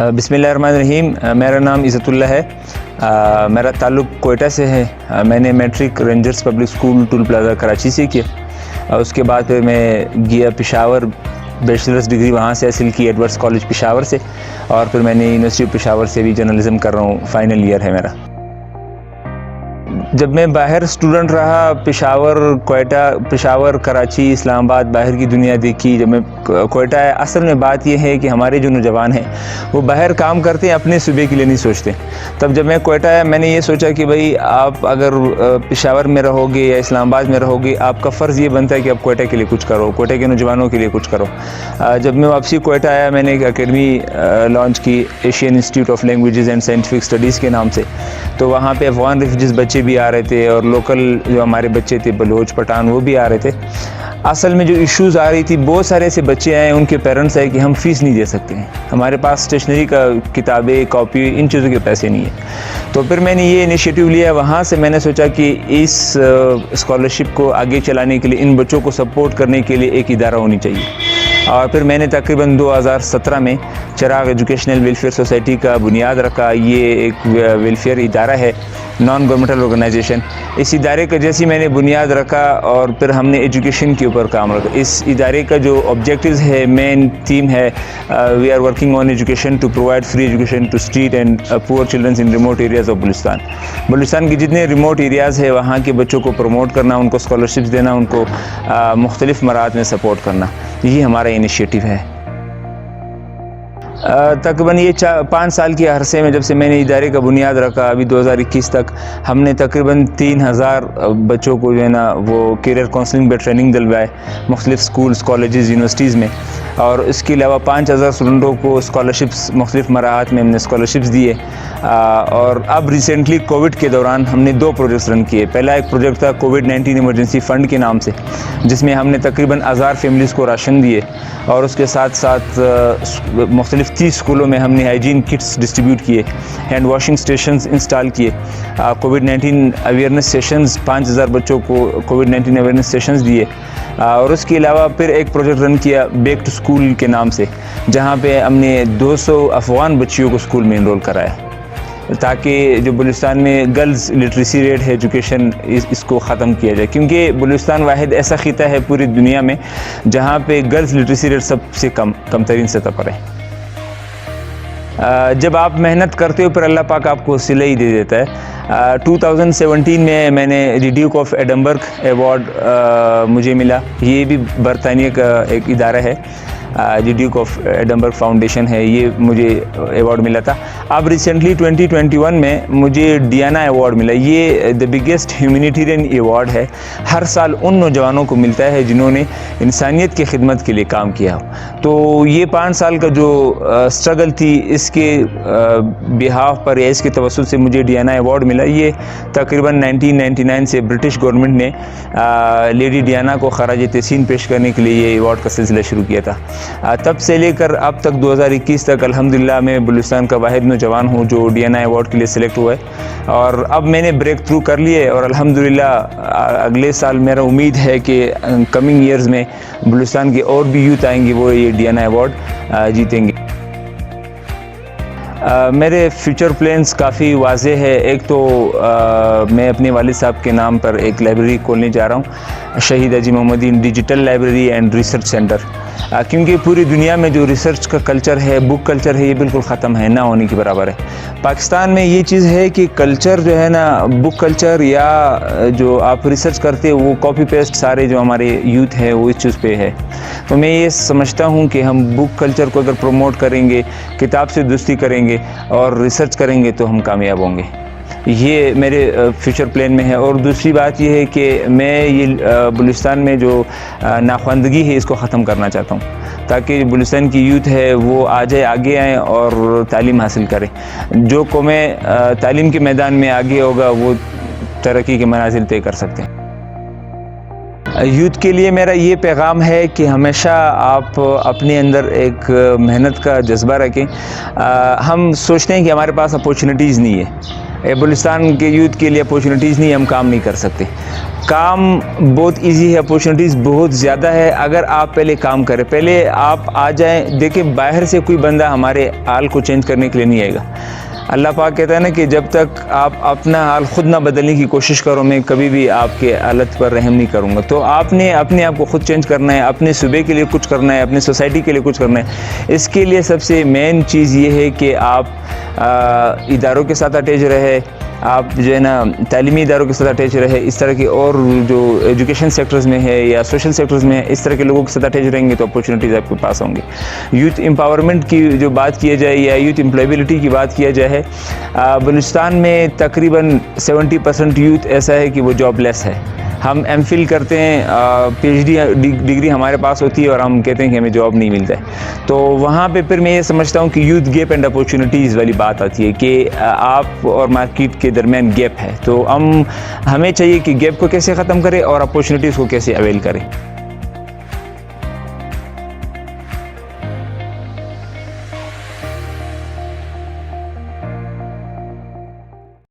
بسم اللہ الرحمن الرحیم. میرا نام عزت اللہ ہے. میرا تعلق کوئٹہ سے ہے. میں نے matric Rangers public school toll plaza Karachi سے کیا. اس کے بعد پھر میں گیا پشاور, بیچلرز ڈگری وہاں سے حاصل کی ایڈورڈز کالج پشاور سے, اور پھر میں نے یونیورسٹی آف پشاور سے بھی جرنلزم کر رہا ہوں. فائنل ایئر ہے میرا. جب میں باہر اسٹوڈنٹ رہا, پشاور, کوئٹہ, پشاور, کراچی, اسلام آباد, باہر کی دنیا دیکھی. جب میں کوئٹہ آیا, اصل میں بات یہ ہے کہ ہمارے جو نوجوان ہیں وہ باہر کام کرتے ہیں, اپنے صوبے کے لیے نہیں سوچتے. تب جب میں کوئٹہ آیا, میں نے یہ سوچا کہ بھائی آپ اگر پشاور میں رہو گے یا اسلام آباد میں رہو گے, آپ کا فرض یہ بنتا ہے کہ آپ کوئٹہ کے لیے کچھ کرو, کوئٹہ کے نوجوانوں کے لیے کچھ کرو. جب میں واپسی کوئٹہ آیا, میں نے ایک اکیڈمی لانچ کی, Asian institute of languages and scientific studies کے نام سے. تو وہاں پہ افغان ریفیوجیز بچے بھی آ رہے تھے, اور لوکل جو ہمارے بچے تھے, بلوچ, پٹھان, وہ بھی آ رہے تھے. اصل میں جو ایشوز آ رہی تھی, بہت سارے ایسے بچے آئے, ان کے پیرنٹس آئے کہ ہم فیس نہیں دے سکتے ہیں, ہمارے پاس اسٹیشنری کا, کتابیں, کاپی, ان چیزوں کے پیسے نہیں ہیں. تو پھر میں نے یہ انیشیٹو لیا. وہاں سے میں نے سوچا کہ اس اسکالرشپ کو آگے چلانے کے لیے, ان بچوں کو سپورٹ کرنے کے لیے ایک ادارہ ہونی چاہیے. اور پھر میں نے تقریباً 2017 میں چراغ ایجوکیشنل ویلفیئر سوسائٹی کا بنیاد رکھا. یہ ایک ویلفیئر ادارہ ہے, نان گورنمنٹل آرگنائزیشن. اس ادارے کا جیسی میں نے بنیاد رکھا, اور پھر ہم نے ایجوکیشن کے اوپر کام رکھا. اس ادارے کا جو آبجیکٹیوز ہے, مین تھیم ہے, we are working on education to provide free education to street and poor childrens in remote areas of Balochistan. Balochistan کے جتنے ریموٹ ایریاز ہیں وہاں کے بچوں کو پروموٹ کرنا, ان کو اسکالرشپس دینا, ان کو مختلف مراحل میں سپورٹ کرنا, یہ ہمارا انیشیٹو ہے. تقریباً یہ 5 سال کے عرصے میں, جب سے میں نے ادارے کا بنیاد رکھا, ابھی 2021 تک ہم نے تقریباً 3000 بچوں کو جو ہے نا وہ کیریئر کونسلنگ پہ ٹریننگ دلوائے مختلف سکولز, کالجز, یونیورسٹیز میں. اور اس کے علاوہ 5000 اسٹوڈنٹوں کو اسکالرشپس مختلف مراحل میں ہم نے اسکالرشپس دیے. اور اب ریسنٹلی کووڈ کے دوران ہم نے 2 پروجیکٹس رن کیے. پہلا ایک پروجیکٹ تھا کووڈ-19 ایمرجنسی فنڈ کے نام سے, جس میں ہم نے تقریباً 1000 فیملیز کو راشن دیے, اور اس کے ساتھ ساتھ مختلف 30 اسکولوں میں ہم نے ہائیجین کٹس ڈسٹریبیوٹ کیے, ہینڈ واشنگ اسٹیشنز انسٹال کیے, کووڈ-19 اویئرنیس سیشنز 5000 بچوں کو کووڈ-19 اویئرنیس سیشنز دیے. اور اس کے علاوہ پھر ایک پروجیکٹ رن کیا بیک ٹو اسکول کے نام سے, جہاں پہ ہم نے 200 افغان بچیوں کو اسکول میں انرول کرایا, تاکہ جو بلوچستان میں گرلز لٹریسی ریٹ ہے ایجوکیشن, اس کو ختم کیا جائے. کیونکہ بلوچستان واحد ایسا خطہ ہے پوری دنیا میں جہاں پہ گرلز لٹریسی ریٹ سب سے کم ترین سطح پر ہے. جب آپ محنت کرتے ہو پھر اللہ پاک آپ کو صلہ ہی دے دیتا ہے. 2017 میں نے دی ڈیوک آف ایڈنبرگ ایوارڈ مجھے ملا. یہ بھی برطانیہ کا ایک ادارہ ہے, دی ڈیوک آف ایڈنبرگ فاؤنڈیشن ہے, یہ مجھے ایوارڈ ملا تھا. اب ریسنٹلی 2021 میں مجھے ڈیانا ایوارڈ ملا. یہ دی بگیسٹ ہیومینیٹیرین ایوارڈ ہے. ہر سال ان نوجوانوں کو ملتا ہے جنہوں نے انسانیت کی خدمت کے لیے کام کیا ہو. تو یہ 5 سال کا جو اسٹرگل تھی, اس کے بہاف پر یا اس کے توسط سے مجھے ڈیانا ایوارڈ ملا. یہ تقریباً 1999 سے برٹش گورنمنٹ نے لیڈی ڈیانا کو خراج تحسین پیش کرنے کے لیے یہ ایوارڈ کا سلسلہ شروع کیا تھا. تب سے لے کر اب تک 2021 تک الحمدللہ میں بلوچستان کا واحد نوجوان ہوں جو ڈیانا ایوارڈ کے لیے سلیکٹ ہوا ہے. اور اب میں نے بریک تھرو کر لیے, اور الحمدللہ اگلے سال میرا امید ہے کہ کمنگ ایئرز میں بلوچستان کے اور بھی یوتھ آئیں گے, وہ یہ ڈیانا ایوارڈ جیتیں گے. میرے فیوچر پلانز کافی واضح ہے. ایک تو میں اپنے والد صاحب کے نام پر ایک لائبریری کھولنے جا رہا ہوں, شہید حاجی محمد عین digital library and research centre. کیونکہ پوری دنیا میں جو ریسرچ کا کلچر ہے, بک کلچر ہے, یہ بالکل ختم ہے, نہ ہونے کے برابر ہے. پاکستان میں یہ چیز ہے کہ کلچر جو ہے نا, بک کلچر یا جو آپ ریسرچ کرتے وہ کاپی پیسٹ سارے جو ہمارے یوتھ ہے وہ اس چیز پہ ہے. تو میں یہ سمجھتا ہوں کہ ہم بک کلچر کو اگر پروموٹ کریں گے, کتاب سے دوستی کریں گے اور ریسرچ کریں گے, تو ہم کامیاب ہوں گے. یہ میرے فیوچر پلان میں ہے. اور دوسری بات یہ ہے کہ میں یہ بلوچستان میں جو ناخواندگی ہے اس کو ختم کرنا چاہتا ہوں, تاکہ بلوچستان کی یوتھ ہے وہ آگے آئیں اور تعلیم حاصل کریں. جو قومیں تعلیم کے میدان میں آگے ہوگا وہ ترقی کے منازل طے کر سکتے ہیں. یوتھ کے لیے میرا یہ پیغام ہے کہ ہمیشہ آپ اپنے اندر ایک محنت کا جذبہ رکھیں. ہم سوچتے ہیں کہ ہمارے پاس اپورچونیٹیز نہیں ہے, بلوچستان کے یوتھ کے لیے اپورچونیٹیز نہیں، ہم کام نہیں کر سکتے. کام بہت ایزی ہے، اپورچونیٹیز بہت زیادہ ہے اگر آپ پہلے کام کریں. پہلے آپ آ جائیں. دیکھیں باہر سے کوئی بندہ ہمارے حال کو چینج کرنے کے لیے نہیں آئے گا. اللہ پاک کہتا ہے نا کہ جب تک آپ اپنا حال خود نہ بدلنے کی کوشش کرو میں کبھی بھی آپ کے حالت پر رحم نہیں کروں گا. تو آپ نے اپنے آپ کو خود چینج کرنا ہے، اپنے صوبے کے لیے کچھ کرنا ہے، اپنی سوسائٹی کے لیے کچھ کرنا ہے. اس کے لیے سب سے مین چیز یہ ہے کہ آپ اداروں کے ساتھ اٹیچ رہے، آپ جو ہے نا تعلیمی اداروں کے ساتھ اٹیچ رہے. اس طرح کے اور جو ایجوکیشن سیکٹرز میں ہے یا سوشل سیکٹرز میں ہے، اس طرح کے لوگوں کے ساتھ اٹیچ رہیں گے تو اپورچونیٹیز آپ کے پاس ہوں گے. یوتھ امپاورمنٹ کی جو بات کیا جائے یا یوتھ امپلائبلٹی کی بات کیا جائے، بلوچستان میں تقریباً 70% یوتھ ایسا ہے کہ وہ جاب لیس ہے. ہم ایم فل کرتے ہیں، پی ایچ ڈی ڈگری ہمارے پاس ہوتی ہے اور ہم کہتے ہیں کہ ہمیں جاب نہیں ملتا ہے. تو وہاں پہ پھر میں یہ سمجھتا ہوں کہ یوتھ گیپ اینڈ اپورچونیٹیز والی بات آتی ہے کہ آپ اور مارکیٹ کے درمیان گیپ ہے. تو ہمیں چاہیے کہ گیپ کو کیسے ختم کریں اور اپورچونیٹیز کو کیسے اویل کریں.